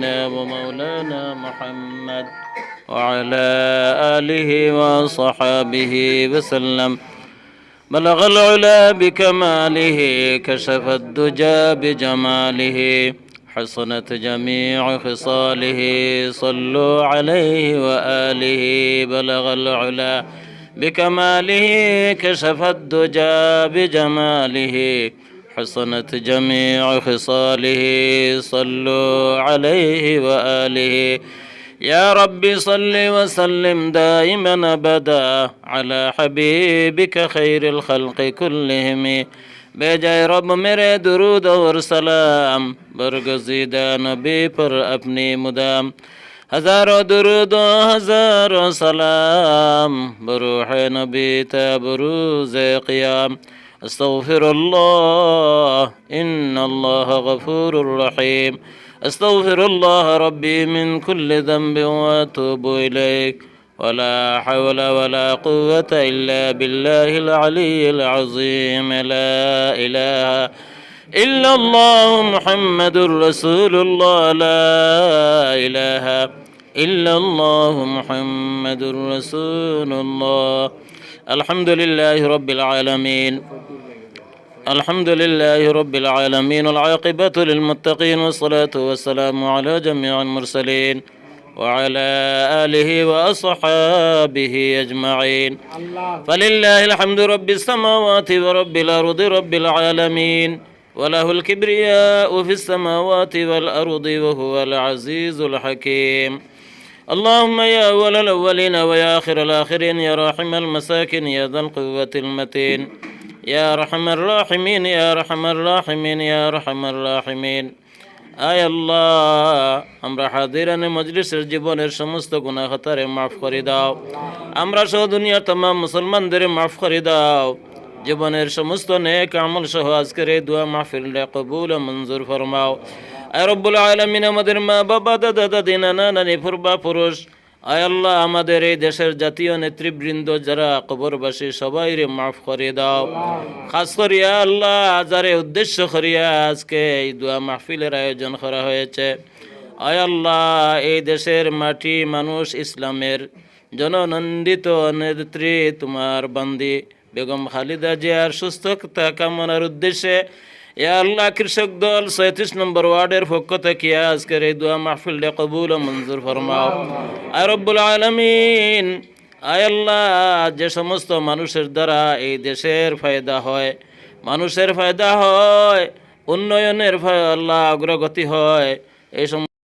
ومولانا محمد وعلى آله وصحابه وسلم. بلغ العلا بكماله كشف الدجى بجماله حسنت جميع خصاله صلوا عليه وآله. بلغ العلا بكماله كشف الدجى بجماله حسنت جميع خصاله صلوا عليه وآله. يا رب صل وسلم دائما أبدا على حبيبك خير الخلق كلهم. बेजाय रब मेरे दुरूद और सलाम बरगज़ीदा नबी पर अपनी मुदाम हज़ारों दुरूद हज़ारों सलाम बरूह नबी तबरूज़ क़ियाम। अस्तग़फ़िरुल्लाह इन्नल्लाह गफ़ूरुर रहीम। अस्तग़फ़िरुल्लाह रब्बी मिन कुल्लि ज़ंबिन व अतूबु इलैह वला हौला वला कुव्वता इल्ला बिल्लाहिल अलिय्यिल अज़ीम। ला इलाहा इल्लल्लाहु मुहम्मदुर रसूलुल्लाह। ला इलाहा इल्लल्लाहु मुहम्मदुर रसूलुल्लाह। अल्हम्दुलिल्लाहि रब्बिल आलमीन। अल्हम्दुलिल्लाहि रब्बिल आलमीन वल आक़िबतु लिल मुत्तक़ीन वस्सलातु वस्सलामु अला जमीइल मुरसलीन وعلى آله وأصحابه أجمعين. فلله الحمد رب السماوات ورب الأرض رب العالمين وله الكبرياء في السماوات والأرض وهو العزيز الحكيم. اللهم يا أول الأولين ويا آخر الآخرين يا راحم المساكين يا ذا القوة المتين يا أرحم الراحمين يا أرحم الراحمين يا أرحم الراحمين। আয় আল্লাহ, আমরা হাজিরানে মজলিসের জীবনের সমস্ত গুনাহ খাতারে মাফ করে দাও। আমরা সহ দুনিয়ার तमाम মুসলমানদের মাফ করে দাও। জীবনের সমস্ত নেক আমল সহ আজকের এই দোয়া মাহফিলটা কবুল ও মঞ্জুর ফরমাও। আয় রব্বুল আলামিন, আমাদের মা বাবা দাদা দাদি নানা নানি পূর্বা পুরুষ, আয় আল্লাহ আমাদের এই দেশের জাতীয় নেতৃবৃন্দ যারা কবরবাসী সবাইরে মাফ করে দাও। খাস করিয়া আল্লাহ যারে উদ্দেশ্য করিয়া আজকে এই দোয়া মাহফিলের আয়োজন করা হয়েছে, আয় আল্লাহ এই দেশের মাটি মানুষ ইসলামের জননন্দিত নেত্রী তোমার বান্দি বেগম খালেদা জিয়ার সুস্থতা কামনার উদ্দেশ্যে ইয়া আল্লাহ কৃষক দল ৩৬ নম্বর ওয়ার্ডের পক্ষ থেকে আজকের এই দোয়া মাহফিলটা কবুল ও মঞ্জুর ফরমাও। আয় রব্বুল আলামিন, আয় আল্লাহ যে সমস্ত মানুষের দ্বারা এই দেশের ফায়দা হয়, মানুষের ফায়দা হয়, উন্নয়নের আল্লাহ অগ্রগতি হয়, এই